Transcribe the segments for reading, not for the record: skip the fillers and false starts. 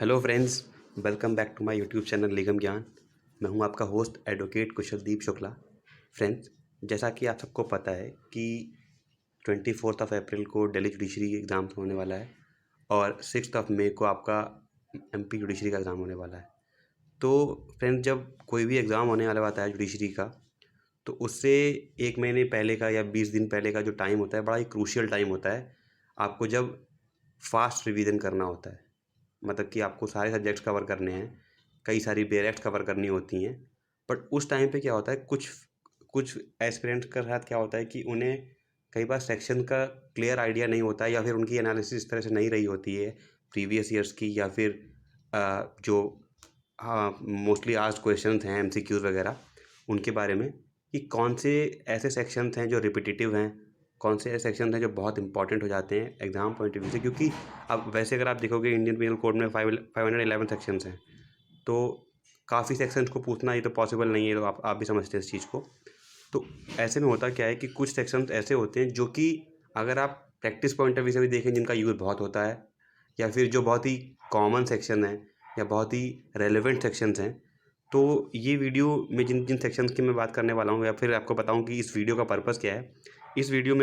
Hello friends, welcome back to my YouTube channel Nigam Gyan. मैं हूं आपका host advocate Kushaldeep Shukla. Friends, जैसा कि आप सबको पता है कि 24 अप्रैल को दिल्ली जुडिशरी एग्ज़ाम होने वाला है और 6 मई को आपका एमपी जुडिशरी का एग्ज़ाम होने वाला है। तो फ्रेंड्स, जब कोई भी एग्ज़ाम होने वाला होता है जुडिशरी का, तो उससे 1 महीने पहले का या 20 दिन पहले का जो टाइम होता है, बड़ा ही क्रूशियल टाइम होता है। आपको जब फास्ट रिवीजन करना होता है, मतलब कि आपको सारे सब्जेक्ट्स कवर करने हैं, कई सारी बेरेक्ट कवर करनी होती हैं। बट उस टाइम पे क्या होता है, कुछ कुछ एस्पिरेंट्स के साथ क्या होता है कि उन्हें कई बार सेक्शन का क्लियर आइडिया नहीं होता है, या फिर उनकी एनालिसिस इस तरह से नहीं रही होती है प्रीवियस ईयर्स की, या फिर जो मोस्टली आस्क्ड क्वेश्चंस हैं एमसीक्यूज वगैरह, उनके बारे में कि कौन से ऐसे सेक्शंस हैं जो रिपीटिटिव हैं, कौन से ऐसे सेक्शन हैं जो बहुत इंपॉर्टेंट हो जाते हैं एग्ज़ाम पॉइंट ऑफ व्यू से। क्योंकि अब वैसे अगर आप देखोगे इंडियन पीनल कोड में 511 सेक्शंस हैं, तो काफ़ी सेक्शंस को पूछना ये तो पॉसिबल नहीं है। तो आप भी समझते हैं इस चीज़ को। तो ऐसे में होता क्या है कि कुछ सेक्शंस ऐसे होते हैं जो कि अगर आप प्रैक्टिस पॉइंट ऑफ व्यू से भी देखें, जिनका यूज़ बहुत होता है, या फिर जो बहुत ही कॉमन सेक्शन है या बहुत ही रेलेवेंट सेक्शंस हैं। तो ये वीडियो में जिन जिन सेक्शंस की मैं बात करने वाला हूँ, या फिर आपको बताऊँ कि इस वीडियो का पर्पस क्या है। इस वीडियो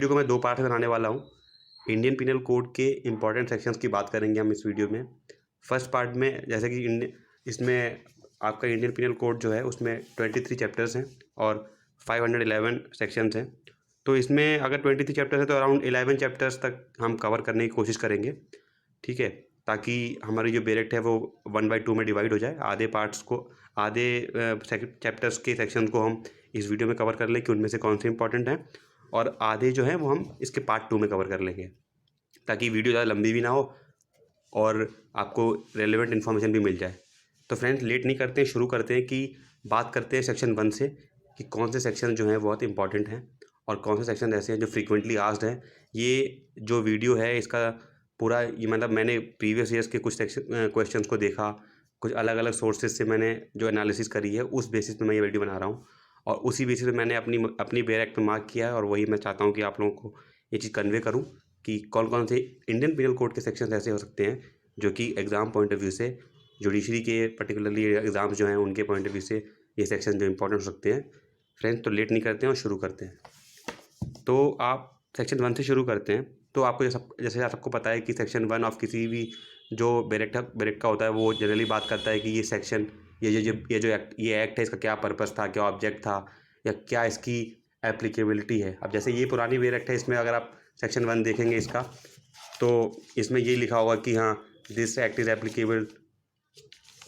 को मैं 2 पार्ट में बनाने वाला हूँ। इंडियन पीनल कोड के इंपॉर्टेंट सेक्शंस की बात करेंगे हम इस वीडियो में। फर्स्ट पार्ट में जैसे कि इसमें आपका इंडियन पीनल कोड जो है उसमें 23 चैप्टर्स हैं और 511 सेक्शंस हैं। तो इसमें अगर 23 चैप्टर्स हैं तो अराउंड 11 चैप्टर्स तक हम कवर करने की कोशिश करेंगे, ठीक है, ताकि हमारी जो बेरेक्ट है वो 1/2 में डिवाइड हो जाए। आधे चैप्टर्स के सेक्शन को हम इस वीडियो में कवर कर लें कि उनमें से कौन से इंपॉर्टेंट हैं, और आधे जो हैं वो हम इसके पार्ट 2 में कवर कर लेंगे, ताकि वीडियो ज़्यादा लंबी भी ना हो और आपको रेलेवेंट इन्फॉर्मेशन भी मिल जाए। तो फ्रेंड्स, लेट नहीं करते हैं, शुरू करते हैं कि बात करते हैं सेक्शन 1 से कि कौन से सेक्शन जो हैं बहुत इंपॉर्टेंट हैं और कौन से सेक्शन ऐसे हैं जो फ्रीक्वेंटली आस्क्ड हैं। ये जो वीडियो है इसका पूरा ये मतलब मैंने प्रीवियस ईयर्स के कुछ क्वेश्चंस को देखा, कुछ अलग अलग सोर्सेज से मैंने जो एनालिसिस करी है, उस बेसिस पे मैं ये वीडियो बना रहा हूँ। और उसी बेसिस पे मैंने अपनी बेरेक्ट पे मार्क किया है, और वही मैं चाहता हूँ कि आप लोगों को ये चीज़ कन्वे करूँ कि कौन कौन से इंडियन पीनल कोड के सेक्शन ऐसे हो सकते हैं जो कि एग्ज़ाम पॉइंट ऑफ व्यू से, जुडिशरी के पर्टिकुलरली एग्ज़ाम्स जो हैं उनके पॉइंट ऑफ व्यू से ये सेक्शन जो इंपॉर्टेंट हो सकते हैं। फ्रेंड्स, तो लेट नहीं करते हैं और शुरू करते हैं। तो आप सेक्शन 1 से शुरू करते हैं। तो आपको जैसे आप सबको पता है कि सेक्शन 1 ऑफ किसी भी जो बेरेक्ट का होता है, वो जनरली बात करता है कि ये सेक्शन, ये एक्ट है, इसका क्या पर्पस था, क्या ऑब्जेक्ट था, या क्या इसकी एप्लीकेबिलिटी है। अब जैसे ये पुरानी बेरेक्ट है, इसमें अगर आप सेक्शन 1 देखेंगे इसका, तो इसमें ये लिखा होगा कि हाँ, this act is applicable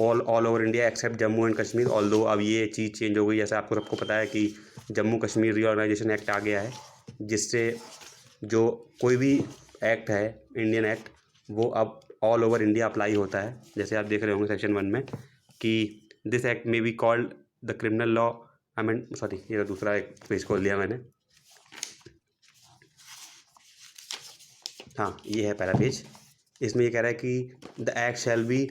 all over India accept Jammu and Kashmir. Although अब ये चीज़ चेंज हो गई। जैसे आपको सबको पता है कि जम्मू कश्मीर रीऑर्गेनाइजेशन एक्ट आ गया है, जिससे जो कोई भी एक्ट है, इंडियन एक्ट, वो अब ऑल ओवर इंडिया अप्लाई होता है। जैसे आप देख रहे होंगे सेक्शन 1 में कि दिस एक्ट में B called the criminal law amend, sorry, ये तो दूसरा एक पेज खोल लिया मैंने। हाँ, ये है पहला पेज। इसमें ये कह रहा है कि the act shall be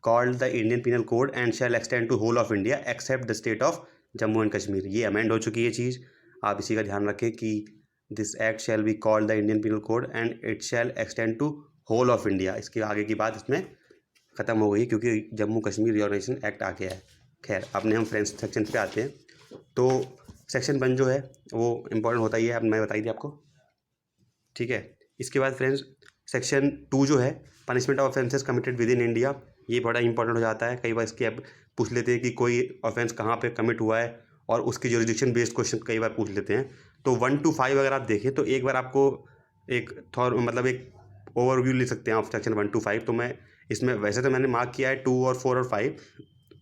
called the Indian penal code and shall extend to whole of India except the state of Jammu and Kashmir. ये अमेंड हो चुकी है चीज़, आप इसी का ध्यान रखें कि this act shall be called the Indian penal code and it shall extend to whole of India. इसके आगे की बात इसमें ख़त्म हो गई क्योंकि जम्मू कश्मीर रीऑर्गेनाइजेशन एक्ट आ गया है। खैर, अपने हम फ्रेंड्स सेक्शन पे आते हैं। तो सेक्शन 1 जो है वो इम्पोर्टेंट होता ही है, अब मैं बताई थी आपको, ठीक है। इसके बाद फ्रेंड्स, सेक्शन 2 जो है, punishment of offences committed with in India, ये बड़ा इंपॉर्टेंट हो जाता है। कई बार इसके अब पूछ लेते हैं कि कोई ऑफेंस कहाँ पे कमिट हुआ है, और उसकी जुरिडिक्शन बेस्ड क्वेश्चन कई बार पूछ लेते हैं। तो 1 to 5 अगर आप देखें तो एक बार आपको एक एक ओवरव्यू ले सकते हैं आप सेक्शन 1 to 5। तो मैं इसमें वैसे तो मैंने मार्क किया है 2 और 4 और 5,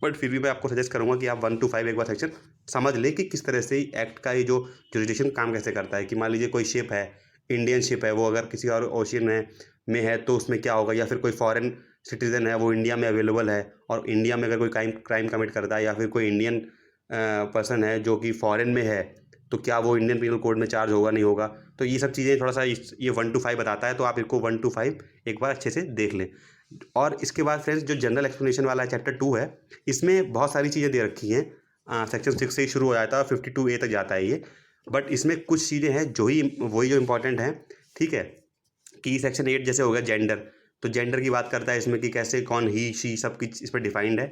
बट फिर भी मैं आपको सजेस्ट करूँगा कि आप 1 to 5 एक बार सेक्शन समझ लें कि किस तरह से एक्ट का ये जो जुरिडिक्शन काम कैसे करता है। कि मान लीजिए कोई शिप है, इंडियन शिप है, वो अगर किसी और ओशियन में है तो उसमें क्या होगा, या फिर कोई फॉरेन सिटीज़न है, वो इंडिया में अवेलेबल है, और इंडिया में अगर कोई क्राइम कमिट करता है, या फिर कोई इंडियन पर्सन है जो कि फॉरेन में है, तो क्या वो इंडियन पीनल कोड में चार्ज होगा, नहीं होगा। तो ये सब चीज़ें थोड़ा सा ये 1 to 5 बताता है। तो आप इसको 1 to 5 एक बार अच्छे से देख लें। और इसके बाद फ्रेंड्स, जो जनरल एक्सप्लेनेशन वाला चैप्टर 2 है, इसमें बहुत सारी चीज़ें दे रखी हैं। सेक्शन 6 से ही शुरू हो जाता है, 52A तक जाता है ये। बट इसमें कुछ चीज़ें हैं जो ही वही जो इंपॉर्टेंट हैं, ठीक है। कि सेक्शन 8 जैसे हो गया जेंडर, तो जेंडर की बात करता है इसमें कि कैसे कौन ही शी सब कुछ इस पर डिफाइंड है,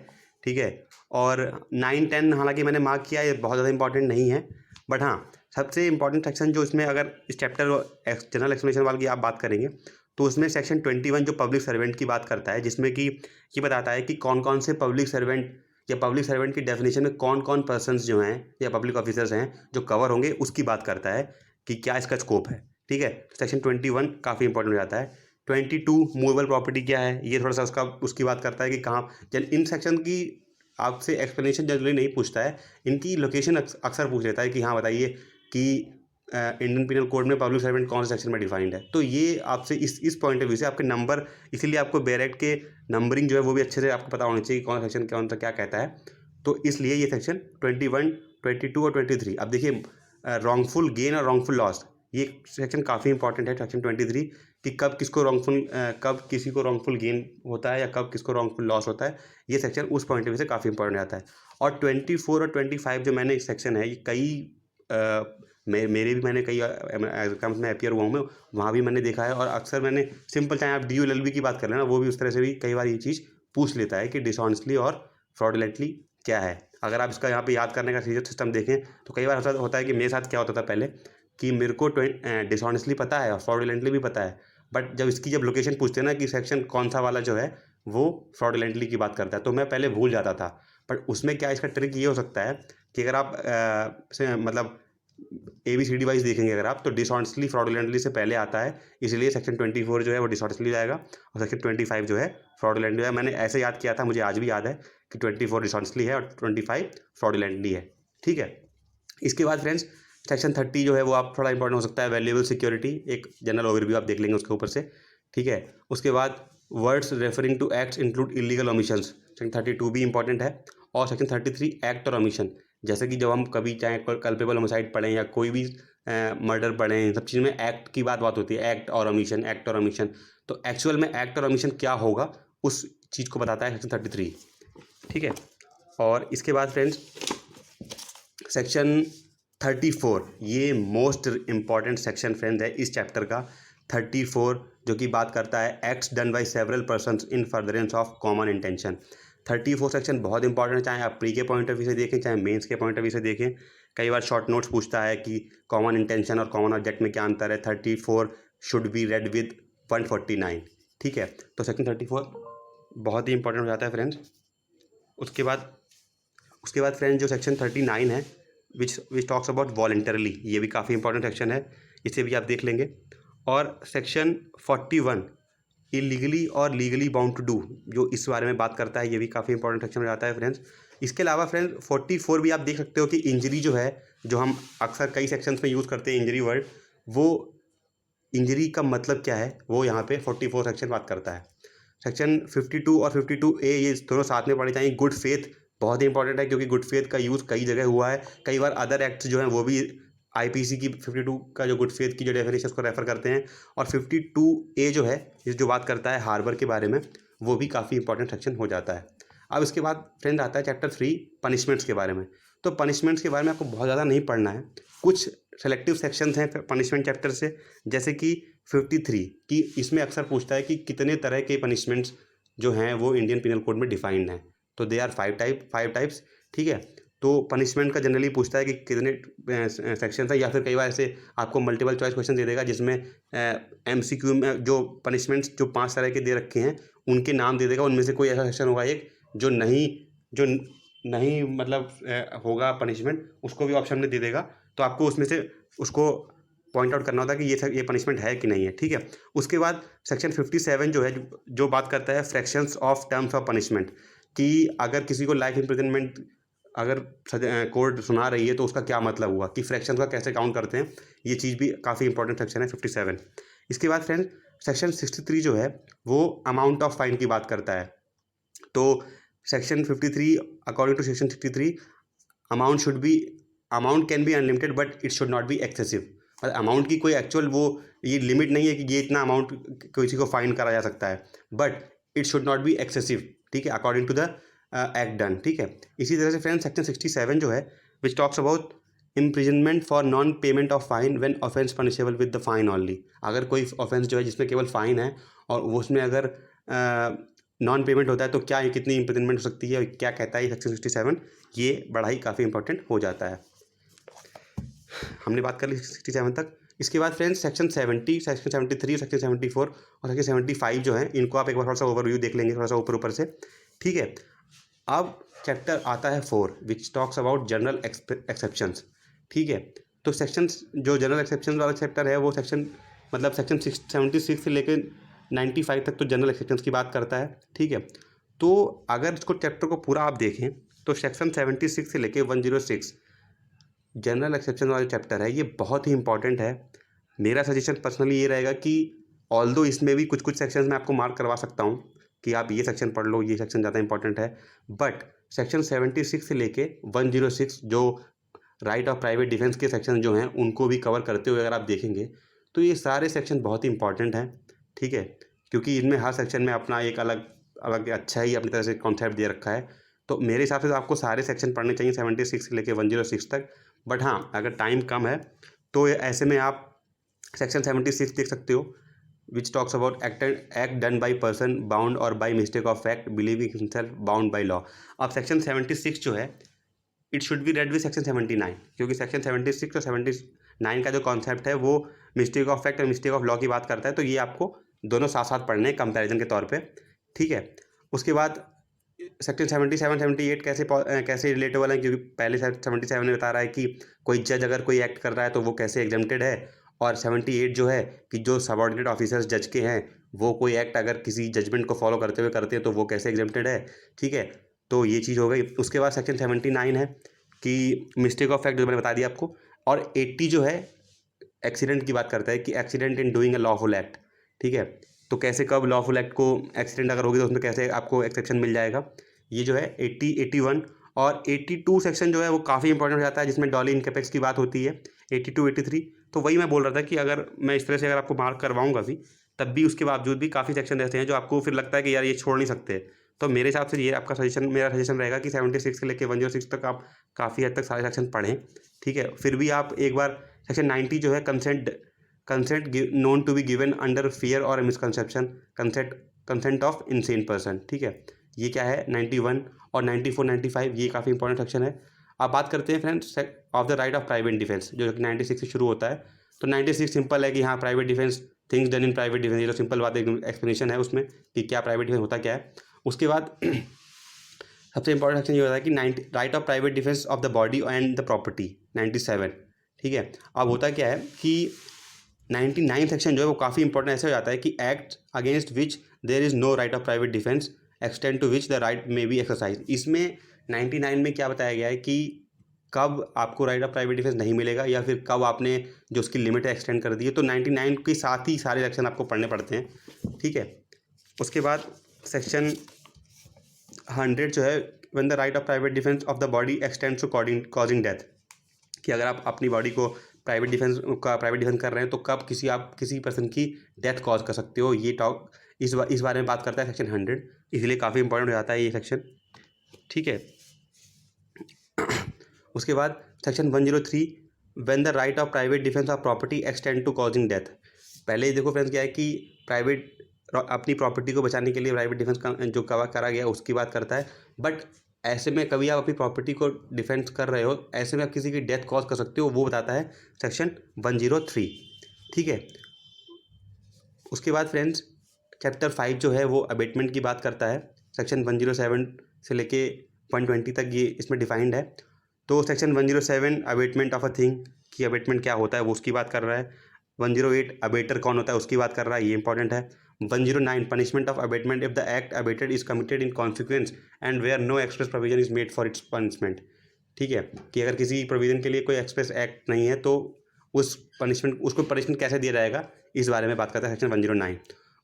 ठीक है। और 9-10 हालांकि मैंने मार्क किया, ये बहुत ज़्यादा इंपॉर्टेंट नहीं है, बट हाँ सबसे इंपॉर्टेंट सेक्शन जो इसमें, अगर इस चैप्टर जनरल एक्सप्लेनेशन वाले की आप बात करेंगे तो उसमें सेक्शन 21 जो पब्लिक सर्वेंट की बात करता है, जिसमें कि ये बताता है कि कौन कौन से पब्लिक सर्वेंट या पब्लिक सर्वेंट की डेफिनेशन में कौन कौन पर्सन्स जो हैं या पब्लिक ऑफिसर्स हैं जो कवर होंगे, उसकी बात करता है कि क्या इसका स्कोप है, ठीक है। सेक्शन 21 काफ़ी इंपॉर्टेंट हो जाता है। 22 मूवेबल प्रॉपर्टी क्या है, ये थोड़ा सा उसकी बात करता है कि कहाँ। इन सेक्शन की आपसे एक्सप्लेनेशन जनरली नहीं पूछता है, इनकी लोकेशन अक्सर पूछ लेता है कि हाँ बताइए कि इंडियन पिनल कोड में पब्लिक सर्वेंट कौन से सेक्शन में डिफाइंड है। तो ये आपसे इस पॉइंट ऑफ व्यू से आपके नंबर, इसीलिए आपको बैरेक्ट के नंबरिंग जो है वो भी अच्छे से आपको पता होना चाहिए कौन सा सेक्शन कौन सा क्या कहता है। तो इसलिए ये सेक्शन 21, 22 और 23, अब देखिए रॉन्गफुल गेन और रॉन्गफुल लॉस, ये सेक्शन काफ़ी इंपॉर्टेंट है सेक्शन 23, कि कब किसको कब किसी को रॉन्गफुल गेन होता है या कब किसको रॉन्गफुल लॉस होता है। ये सेक्शन उस पॉइंट ऑफ व्यू से काफ़ी इंपॉर्टेंट आता है। और 24 और 25 जो मैंने सेक्शन है, ये कई मेरे भी मैंने कई एग्जाम्स में अपियर हुआ हूँ मैं, वहाँ भी मैंने देखा है। और अक्सर मैंने सिंपल, चाहे आप DULLB की बात कर लेना, वो भी उस तरह से भी कई बार ये चीज़ पूछ लेता है कि डिसऑनेस्टली और फ्रॉडुलेंटली क्या है। अगर आप इसका यहाँ पे याद करने का सिस्टम देखें तो कई बार ऐसा होता है कि मेरे साथ क्या होता था पहले, कि मेरे को डिसऑनेस्टली पता है और फ्रॉडुलेंटली भी पता है, बट जब लोकेशन पूछते हैं ना कि सेक्शन कौन सा वाला जो है वो फ्रॉडुलेंटली की बात करता है, तो मैं पहले भूल जाता था। बट उसमें क्या इसका ट्रिक ये हो सकता है कि अगर आप मतलब ABCD वाइज देखेंगे अगर आप, तो डिसऑनेस्टली फ्रॉडुलेंटली से पहले आता है, इसलिए सेक्शन 24 जो है वो डिसऑनेस्टली जाएगा और सेक्शन 25 जो है फ्रॉडुलेंटली है। मैंने ऐसे याद किया था, मुझे आज भी याद है कि 24 डिसऑनेस्टली है और 25 फ्रॉडुलेंटली है, ठीक है। इसके बाद फ्रेंड्स सेक्शन 30 जो है वो आप थोड़ा इंपॉर्टेंट हो सकता है, वैल्यूएबल सिक्योरिटी, एक जनरल ओवरव्यू आप देख लेंगे उसके ऊपर से, ठीक है। उसके बाद words referring to acts include illegal omissions, section 32 भी इंपॉर्टेंट है। और सेक्शन 33 एक्ट और ओमिशन, जैसे कि जब हम कभी चाहे कल्पेबल होमिसाइड पढ़ें या कोई भी मर्डर पढ़ें, इन सब चीज़ में एक्ट की बात होती है, एक्ट और ओमिशन, एक्ट और ओमिशन। तो एक्चुअल में एक्ट और ओमिशन क्या होगा उस चीज़ को बताता है सेक्शन 33, ठीक है। और इसके बाद फ्रेंड्स सेक्शन 34, ये मोस्ट इम्पॉर्टेंट सेक्शन फ्रेंड्स है इस चैप्टर का, 34, जो कि बात करता है acts done by several persons in furtherance of common intention. 34 section बहुत इंपॉर्टेंट है, चाहे आप प्री के पॉइंट ऑफ व्यू से देखें चाहे मेंस के पॉइंट ऑफ व्यू से देखें। कई बार शॉर्ट नोट्स पूछता है कि कॉमन इंटेंशन और कॉमन ऑब्जेक्ट में क्या अंतर है। 34 शुड बी रेड विद 149, ठीक है। तो सेक्शन 34 बहुत ही इंपॉर्टेंट हो जाता है फ्रेंड्स। उसके बाद फ्रेंड्स जो सेक्शन 39 है विच टॉक्स अबाउट वॉलंटरली, ये भी काफ़ी इंपॉर्टेंट सेक्शन है, इसे भी आप देख लेंगे। और सेक्शन 41 इलीगली और लीगली बाउंड टू डू, जो इस बारे में बात करता है, ये भी काफ़ी इंपॉर्टेंट सेक्शन हो जाता है फ्रेंड्स। इसके अलावा फ्रेंड्स 44 भी आप देख सकते हो कि इंजरी जो है, जो हम अक्सर कई सेक्शंस में यूज़ करते हैं इंजरी वर्ड, वो इंजरी का मतलब क्या है वो यहाँ पे 44 सेक्शन बात करता है। सेक्शन 52 और 52A ये दोनों साथ में पढ़े जाएंगे। गुड फेथ बहुत ही इंपॉर्टेंट है, क्योंकि गुड फेथ का यूज़ कई जगह हुआ है, कई बार अदर एक्ट्स जो हैं वो भी IPC की 52 का जो गुड फेथ की जो डेफिनेशन को रेफर करते हैं। और 52A जो है ये जो बात करता है हार्बर के बारे में, वो भी काफ़ी इंपॉर्टेंट सेक्शन हो जाता है। अब इसके बाद फ्रेंड आता है चैप्टर 3 पनिशमेंट्स के बारे में। तो पनिशमेंट्स के बारे में आपको बहुत ज़्यादा नहीं पढ़ना है, कुछ सेलेक्टिव सेक्शंस हैं पनिशमेंट चैप्टर से, जैसे कि 53 की इसमें अक्सर पूछता है कि कितने तरह के पनिशमेंट्स जो हैं वो इंडियन पिनल कोड में डिफाइंड हैं। तो दे आर 5 टाइप्स, ठीक है। तो पनिशमेंट का जनरली पूछता है कि कितने सेक्शन है, या फिर कई बार ऐसे आपको मल्टीपल चॉइस क्वेश्चन दे देगा जिसमें MCQ में जो पनिशमेंट्स जो 5 तरह के दे रखे हैं उनके नाम दे देगा, उनमें से कोई ऐसा सेक्शन होगा एक जो नहीं मतलब होगा पनिशमेंट, उसको भी ऑप्शन में दे देगा। तो आपको उसमें से उसको पॉइंट आउट करना होता है कि ये पनिशमेंट है कि नहीं है, ठीक है। उसके बाद सेक्शन 57 जो है जो बात करता है fractions of terms of punishment, कि अगर किसी को लाइफ इम्प्रिजनमेंट अगर कोर्ट सुना रही है तो उसका क्या मतलब हुआ, कि फ्रैक्शन का कैसे काउंट करते हैं, ये चीज़ भी काफ़ी इंपॉर्टेंट सेक्शन है 57। इसके बाद फ्रेंड सेक्शन 63 जो है वो अमाउंट ऑफ फाइन की बात करता है। तो section 53 according to section 63 amount can be unlimited but it should not be excessive. मतलब अमाउंट की कोई एक्चुअल ये लिमिट नहीं है कि ये इतना अमाउंट किसी को फाइन करा जा सकता है, but it should not be excessive, ठीक है, according to the act done, ठीक है। इसी तरह से फ्रेंड सेक्शन 67 जो है विच talks about imprisonment for non payment of fine when offence punishable with the fine only. अगर कोई ऑफेंस जो है जिसमें केवल फाइन है और उसमें अगर नॉन पेमेंट होता है तो क्या कितनी इम्प्रिजनमेंट हो सकती है और क्या कहता है सेक्शन 67, ये बड़ा ही काफ़ी इंपॉर्टेंट हो जाता है। हमने बात कर ली 67 तक। इसके बाद फ्रेंड्स सेक्शन 70, सेक्शन 73, सेक्शन 74 और सेक्शन 75 जो है, इनको आप एक बार थोड़ा सा ओवरव्यू देख लेंगे, थोड़ा सा ऊपर ऊपर से, ठीक है। अब चैप्टर आता है 4 विच टॉक्स अबाउट जनरल एक्सेप्शंस, ठीक है। तो सेक्शन जो जनरल एक्सेप्शन वाला चैप्टर है वो सेक्शन मतलब सेक्शन 76 से लेकर 95 तक तो जनरल एक्सेप्शंस की बात करता है, ठीक है। तो अगर इसको चैप्टर को पूरा आप देखें तो सेक्शन 76 से लेकर 106 जनरल एक्सेप्शन वाला चैप्टर है, ये बहुत ही इंपॉर्टेंट है। मेरा सजेशन पर्सनली ये रहेगा कि ऑल्दो इसमें भी कुछ कुछ सेक्शंस में आपको मार्क करवा सकता हूँ कि आप ये सेक्शन पढ़ लो, ये सेक्शन ज़्यादा इंपॉर्टेंट है, बट सेक्शन 76 से लेके 106 जो राइट ऑफ प्राइवेट डिफेंस के सेक्शन जो हैं उनको भी कवर करते हुए अगर आप देखेंगे तो ये सारे सेक्शन बहुत ही इंपॉर्टेंट हैं, ठीक है। क्योंकि इनमें हर सेक्शन में अपना एक अलग अलग अच्छा ही अपनी तरह से कॉन्सेप्ट दे रखा है। तो मेरे हिसाब से तो आपको सारे सेक्शन पढ़ने चाहिए 76 से लेके 106 तक। बट हाँ, अगर टाइम कम है तो ऐसे में आप सेक्शन 76 देख सकते हो which talks about act done by person bound और by mistake of fact believing himself bound by law. अब सेक्शन 76 जो है it should be read with section 79, क्योंकि सेक्शन 76 और 79 का जो कॉन्सेप्ट है वो मिस्टेक ऑफ फैक्ट और मिस्टेक ऑफ लॉ की बात करता है। तो ये आपको दोनों साथ साथ पढ़ने हैं कंपैरिजन के तौर पे, ठीक है। उसके बाद सेक्शन 77 78 कैसे रिलेटेबल है, क्योंकि पहले 77 में बता रहा है कि कोई जज अगर कोई एक्ट कर रहा है तो वो कैसे एग्जेम्प्टेड है, और 78 जो है कि जो सबऑर्डिनेट ऑफिसर्स जज के हैं वो कोई एक्ट अगर किसी जजमेंट को फॉलो करते हुए करते हैं तो वो कैसे एग्जेम्प्टेड है, ठीक है। तो ये चीज़ हो गई। उसके बाद सेक्शन 79 है कि मिस्टेक ऑफ फैक्ट जो मैंने बता दिया आपको, और 80 जो है एक्सीडेंट की बात करता है कि accident in doing a lawful act, ठीक है। तो कैसे कब लॉफुल एक्ट को एक्सीडेंट अगर होगी तो उसमें कैसे आपको एक्सेप्शन मिल जाएगा, ये जो है 80 81 और 82 सेक्शन जो है वो काफ़ी इंपॉर्टेंट हो जाता है जिसमें डॉली इनकैपेक्स की बात होती है 82 83। तो वही मैं बोल रहा था कि अगर मैं इस तरह से अगर आपको मार्क करवाऊंगा भी तब भी उसके बावजूद भी काफ़ी सेक्शन रहते हैं जो आपको फिर लगता है कि यार ये छोड़ नहीं सकते। तो मेरे हिसाब से ये आपका सजेशन मेरा सजेशन रहेगा कि 76 से लेकर 106 तक आप काफ़ी हद तक सारे सेक्शन पढ़ें, ठीक है। फिर भी आप एक बार सेक्शन 90 जो है consent known to be given under fear और misconception consent of insane person, ठीक है। ये क्या है 91 और 94 95, ये काफ़ी इंपॉर्टेंट सेक्शन है। अब बात करते हैं friends of the right of private defence जो कि 96 से शुरू होता है। तो 96 सिंपल है कि हाँ private defence things done in private defence, ये तो सिंपल बात है, एक्सप्लेनेशन है उसमें कि क्या प्राइवेट डिफेंस होता क्या है। उसके बाद सबसे इंपॉर्टेंट सेक्शन ये होता है कि right of private defence of the body and the property 97, ठीक है। अब होता क्या है कि 99 सेक्शन जो है वो काफ़ी इंपॉर्टेंट ऐसे हो जाता है कि act against which there is no right of private defence extend to which the right may be exercise. इसमें 99 में क्या बताया गया है कि कब आपको राइट ऑफ प्राइवेट डिफेंस नहीं मिलेगा या फिर कब आपने जो उसकी लिमिट है एक्सटेंड कर दी है। तो 99 के साथ ही सारे सेक्शन आपको पढ़ने पड़ते हैं, ठीक है। उसके बाद सेक्शन 100 जो है when the right of private defence of the body extends to causing death, कि अगर आप अपनी बॉडी को प्राइवेट डिफेंस कर रहे हैं तो कब आप किसी पर्सन की डेथ कॉज कर सकते हो, ये टॉक इस बारे में बात करता है सेक्शन 100, इसलिए काफ़ी इंपॉर्टेंट हो जाता है ये सेक्शन, ठीक है। उसके बाद section 103 when the right of private defence of property extend to causing death. पहले देखो फ्रेंड्स क्या है कि प्राइवेट अपनी प्रॉपर्टी को बचाने के लिए प्राइवेट डिफेंस का जो करा गया उसकी बात करता है। बट ऐसे में कभी आप अपनी प्रॉपर्टी को डिफेंस कर रहे हो, ऐसे में आप किसी की डेथ कॉज कर सकते हो, वो बताता है सेक्शन 103, ठीक है। उसके बाद फ्रेंड्स चैप्टर 5 जो है वो अबेटमेंट की बात करता है, सेक्शन 107 से लेके 120 तक ये इसमें डिफाइंड है। तो section 107 abetment of a thing कि अबेटमेंट क्या होता है वो उसकी बात कर रहा है। 108 अबेटर कौन होता है उसकी बात कर रहा है, ये इंपॉर्टेंट है। 109 punishment of abetment if the act abetted is committed in consequence and where no express provision is made for its punishment, ठीक है। कि अगर किसी प्रोविजन के लिए कोई एक्सप्रेस एक्ट नहीं है तो उसको पनिशमेंट कैसे दिया जाएगा, इस बारे में बात करता है सेक्शन 109।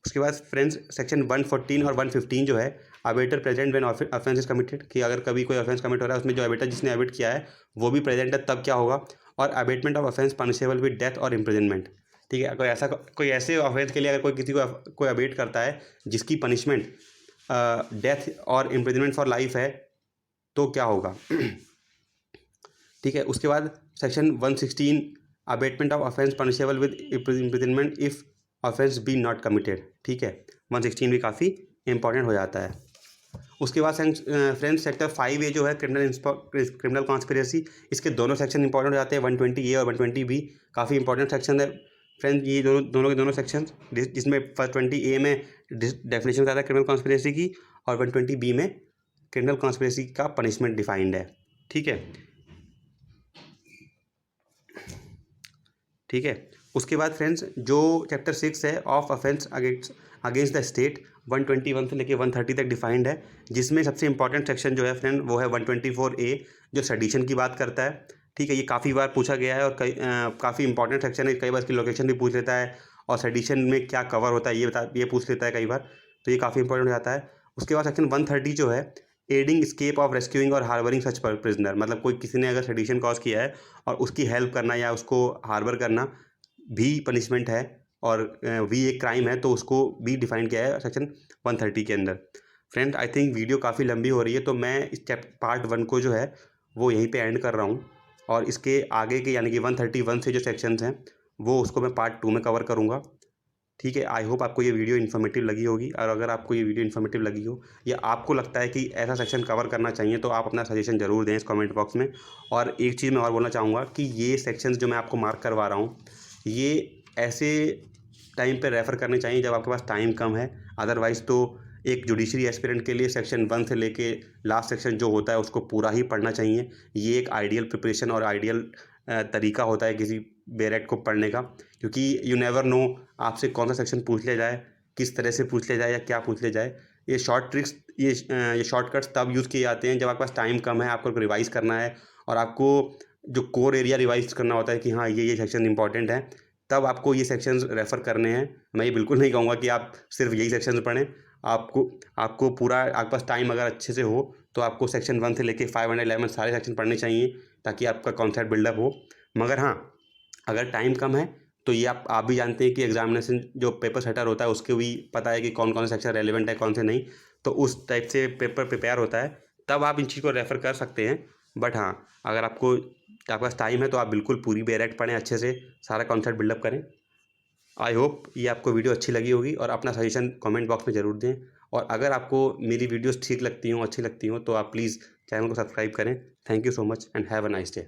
उसके बाद फ्रेंड्स सेक्शन 114 और 115 जो है abettor present when offence is committed, कि अगर कभी कोई ऑफेंस कमिट हो रहा है उसमें जो अबेटर जिसने अबेट किया है वो भी प्रेजेंट है तब क्या होगा। और abetment of offence punishable with death और इम्प्रिजनमेंट, ठीक है। कोई ऐसे ऑफेंस के लिए अगर कोई किसी को कोई अबेट करता है जिसकी पनिशमेंट डेथ और इम्प्रिजनमेंट फॉर लाइफ है तो क्या होगा। ठीक है। उसके बाद section 116 abetment of offence punishable with imprisonment if offence be not committed. ठीक है, 116 भी काफ़ी इंपॉर्टेंट हो जाता है। उसके बाद फ्रेंड्स सेक्टर 5A जो है क्रिमिनल कॉन्स्पिरेसी, इसके दोनों सेक्शन इंपॉर्टेंट हो जाते हैं, 120A और 120B काफ़ी इंपॉर्टेंट सेक्शन है फ्रेंड्स। ये दोनों के दोनों सेक्शन, जिसमें 120A में डेफिनेशन आता है क्रिमिनल कॉन्स्पिरेसी की, और 120B में क्रिमिनल कॉन्स्पिरेसी का पनिशमेंट डिफाइंड है। ठीक है, ठीक है। उसके बाद फ्रेंड्स जो चैप्टर 6 है of offence against the state, 121 से लेकर 130 तक डिफाइंड है, जिसमें सबसे इंपॉर्टेंट सेक्शन जो है फ्रेंड वो है 124A जो सेडिशन की बात करता है। ठीक है, ये काफ़ी बार पूछा गया है और काफ़ी इंपॉर्टेंट सेक्शन है। कई बार इसकी लोकेशन भी पूछ लेता है और सेडिशन में क्या कवर होता है ये पूछ लेता है कई बार, तो ये काफ़ी इंपॉर्टेंट हो जाता है। उसके बाद सेक्शन 130 जो है एडिंग स्केप ऑफ रेस्क्यूइंग और हार्बरिंग सच प्रिजनर, मतलब कोई किसी ने अगर सेडिशन कॉज किया है और उसकी हेल्प करना या उसको हार्बर करना भी पनिशमेंट है और भी एक क्राइम है, तो उसको भी डिफाइन किया है सेक्शन 130 के अंदर। फ्रेंड आई थिंक वीडियो काफ़ी लंबी हो रही है, तो मैं इस पार्ट 1 को जो है वो यहीं पे एंड कर रहा हूँ, और इसके आगे के यानी कि 131 से जो सेक्शंस हैं वो उसको मैं पार्ट 2 में कवर करूँगा। ठीक है, आई होप आपको ये वीडियो इन्फॉर्मेटिव लगी होगी, और अगर आपको ये वीडियो इन्फॉर्मेटिव लगी हो या आपको लगता है कि ऐसा सेक्शन कवर करना चाहिए तो आप अपना सजेशन ज़रूर दें इस कमेंट बॉक्स में। और एक चीज़ मैं और बोलना चाहूँगा कि ये सेक्शंस जो मैं आपको मार्क करवा रहा हूँ ये ऐसे टाइम पे रेफ़र करने चाहिए जब आपके पास टाइम कम है। अदरवाइज़ तो एक जुडिशरी एस्पिरेंट के लिए सेक्शन 1 से लेके लास्ट सेक्शन जो होता है उसको पूरा ही पढ़ना चाहिए। ये एक आइडियल प्रिपरेशन और आइडियल तरीका होता है किसी बेयर एक्ट को पढ़ने का, क्योंकि यू नेवर नो आपसे कौन सा सेक्शन पूछ लिया जाए, किस तरह से पूछ लिया जाए या क्या पूछ लिया जाए। ये शॉर्ट ट्रिक्स, ये शॉर्टकट्स तब यूज़ किए जाते हैं जब आपके पास टाइम कम है, आपको रिवाइज़ करना है और आपको जो कोर एरिया रिवाइज़ करना होता है कि हाँ ये सेक्शन इंपॉर्टेंट है, तब आपको ये सेक्शंस रेफ़र करने हैं। मैं ये बिल्कुल नहीं कहूँगा कि आप सिर्फ यही सेक्शंस पढ़ें। आपको पूरा आपके पास टाइम अगर अच्छे से हो तो आपको सेक्शन 1 से लेके 511 सारे सेक्शन पढ़ने चाहिए ताकि आपका कॉन्सेप्ट बिल्डअप हो। मगर हाँ, अगर टाइम कम है तो ये आप भी जानते हैं कि एग्जामिनेशन जो पेपर सेटर होता है उसके भी पता है कि कौन कौन से सेक्शन रेलिवेंट है कौन से नहीं, तो उस टाइप से पेपर प्रिपेयर होता है, तब आप इन चीज़ को रेफ़र कर सकते हैं। बट हाँ, अगर आपके पास टाइम है तो आप बिल्कुल पूरी बेयर एक्ट पढ़ें, अच्छे से सारा कॉन्सेप्ट बिल्डअप करें। आई होप ये आपको वीडियो अच्छी लगी होगी और अपना सजेशन कमेंट बॉक्स में ज़रूर दें। और अगर आपको मेरी वीडियोस ठीक लगती हों, अच्छी लगती हों, तो आप प्लीज़ चैनल को सब्सक्राइब करें। Thank you so much and have a nice day.